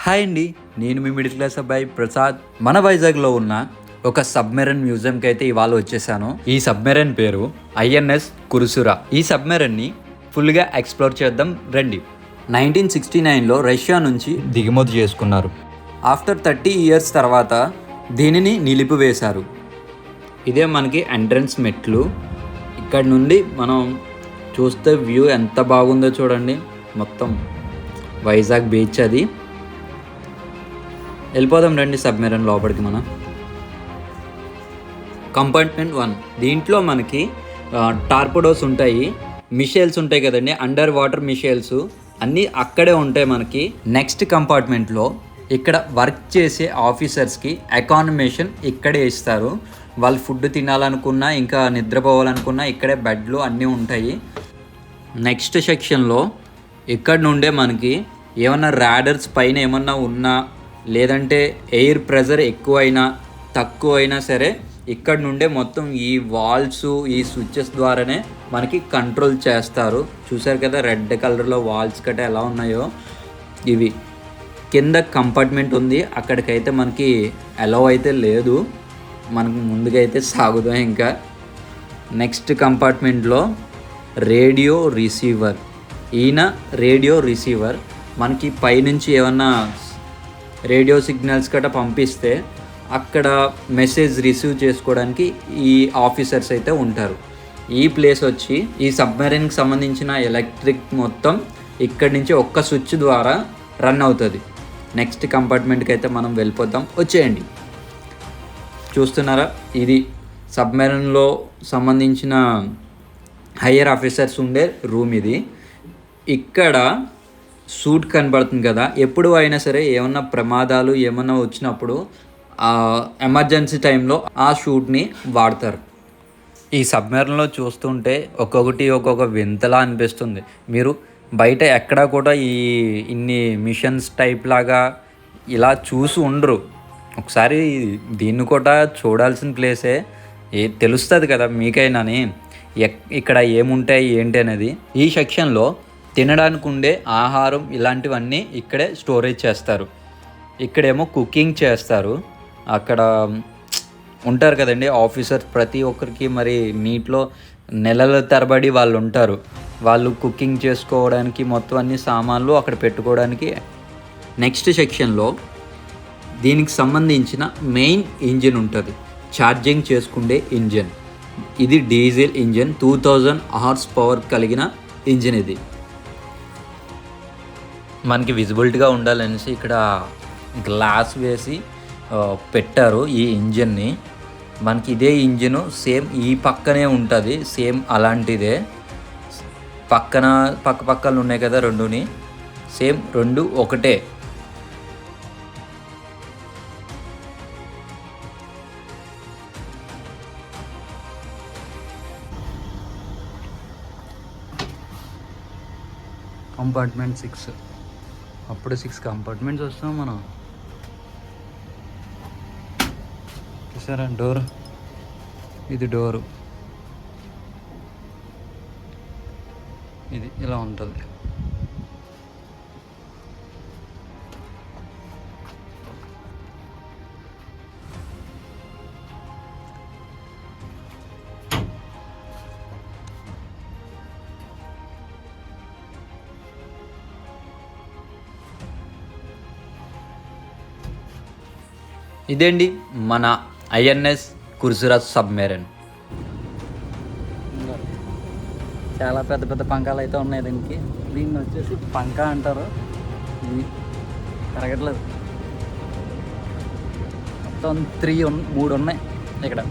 Hi అండి, నేను మీ middle class అబ్బాయి ప్రసాద్. మన వైజాగ్లో ఉన్న ఒక సబ్మెరైన్ మ్యూజియంకి అయితే ఇవాళ వచ్చేసాను. ఈ సబ్మెరైన్ పేరు ఐఎన్ఎస్ కురుసురా. ఈ సబ్మెరైన్ని ఫుల్గా ఎక్స్ప్లోర్ చేద్దాం రండి. 1969లో రష్యా నుంచి దిగుమతి చేసుకున్నారు. ఆఫ్టర్ 30 ఇయర్స్ తర్వాత దీనిని నిలిపివేశారు. ఇదే మనకి ఎంట్రన్స్ మెట్లు. ఇక్కడ నుండి మనం చూస్తే వ్యూ ఎంత బాగుందో చూడండి. మొత్తం వైజాగ్ బీచ్ అది. వెళ్ళిపోదాం రండి సబ్మెరైన్ లోపలికి. మనం కంపార్ట్మెంట్ 1. దీంట్లో మనకి టార్పెడోస్ ఉంటాయి, మిషైల్స్ ఉంటాయి కదండి, అండర్ వాటర్ మిషైల్స్ అన్నీ అక్కడే ఉంటాయి మనకి. నెక్స్ట్ కంపార్ట్మెంట్లో ఇక్కడ వర్క్ చేసే ఆఫీసర్స్కి అకామిడేషన్ ఇక్కడే ఇస్తారు. వాళ్ళు ఫుడ్ తినాలనుకున్నా ఇంకా నిద్రపోవాలనుకున్నా ఇక్కడే బెడ్లు అన్నీ ఉంటాయి. నెక్స్ట్ సెక్షన్లో ఇక్కడ నుండే మనకి ఏమన్నా రాడర్స్ పైన ఏమన్నా ఉన్నా లేదంటే ఎయిర్ ప్రెజర్ ఎక్కువైనా తక్కువైనా సరే ఇక్కడ నుండే మొత్తం ఈ వాల్స్ ఈ స్విచ్చెస్ ద్వారానే మనకి కంట్రోల్ చేస్తారు. చూసారు కదా రెడ్ కలర్లో వాల్స్ కట్ట ఎలా ఉన్నాయో. ఇవి కింద కంపార్ట్మెంట్ ఉంది, అక్కడికైతే మనకి అలౌ అయితే లేదు. మనకు ముందుగా అయితే సాగుదాం. ఇంకా నెక్స్ట్ కంపార్ట్మెంట్లో రేడియో రిసీవర్. ఈయన రేడియో రిసీవర్. మనకి పైనుంచి ఏమన్నా రేడియో సిగ్నల్స్ గట్రా పంపిస్తే అక్కడ మెసేజ్ రిసీవ్ చేసుకోవడానికి ఈ ఆఫీసర్స్ అయితే ఉంటారు. ఈ ప్లేస్ వచ్చి ఈ సబ్మెరైన్కి సంబంధించిన ఎలక్ట్రిక్ మొత్తం ఇక్కడి నుంచి ఒక్క స్విచ్ ద్వారా రన్ అవుతుంది. నెక్స్ట్ కంపార్ట్మెంట్కి అయితే మనం వెళ్ళిపోతాం, వచ్చేయండి. చూస్తున్నారా, ఇది సబ్మెరైన్లో సంబంధించిన హయ్యర్ ఆఫీసర్స్ ఉండే రూమ్ ఇది. ఇక్కడ సూట్ కనబడుతుంది కదా, ఎప్పుడు అయినా సరే ఏమన్నా ప్రమాదాలు ఏమన్నా వచ్చినప్పుడు ఎమర్జెన్సీ టైంలో ఆ షూట్ని వాడతారు. ఈ సబ్మెరైన్లో చూస్తుంటే ఒక్కొక్క వింతలా అనిపిస్తుంది. మీరు బయట ఎక్కడా కూడా ఇన్ని మిషన్స్ టైప్ లాగా ఇలా చూసి ఉండరు. ఒకసారి దీన్ని కూడా చూడాల్సిన ప్లేసే. తెలుస్తుంది కదా మీకైనాని ఇక్కడ ఏముంటాయి ఏంటి అనేది. ఈ సెక్షన్లో తినడానికి ఉండే ఆహారం ఇలాంటివన్నీ ఇక్కడే స్టోరేజ్ చేస్తారు. ఇక్కడేమో కుకింగ్ చేస్తారు. అక్కడ ఉంటారు కదండి ఆఫీసర్స్, ప్రతి ఒక్కరికి మరి నీటిలో నెలల తరబడి వాళ్ళు ఉంటారు. వాళ్ళు కుకింగ్ చేసుకోవడానికి మొత్తం అన్ని సామాన్లు అక్కడ పెట్టుకోవడానికి. నెక్స్ట్ సెక్షన్లో దీనికి సంబంధించిన మెయిన్ ఇంజిన్ ఉంటుంది, ఛార్జింగ్ చేసుకునే ఇంజిన్. ఇది డీజిల్ ఇంజిన్, 2000 హార్స్ పవర్ కలిగిన ఇంజిన్. ఇది మనకి విజిబిలిటీగా ఉండాలనేసి ఇక్కడ గ్లాస్ వేసి పెట్టారు ఈ ఇంజిన్ని. మనకి ఇదే ఇంజిన్ సేమ్ ఈ పక్కనే ఉంటుంది, సేమ్ అలాంటిదే. పక్కలు ఉన్నాయి కదా రెండుని, సేమ్ రెండు ఒకటే. కంపార్ట్మెంట్ 6. అప్పుడు 6 కంపార్ట్మెంట్స్ వస్తాం మనం. చూసారా డోర్, ఇది డోరు, ఇది ఇలా ఉంటుంది. ఇదేండి మన ఐఎన్ఎస్ కురుసురా సబ్మెరైన్. చాలా పెద్ద పెద్ద పంకాలు అయితే ఉన్నాయి దీనికి. దీన్ని వచ్చేసి పంకా అంటారు. ఇది తిరగట్లేదు. మొత్తం 3 ఉన్నాయి ఇక్కడ.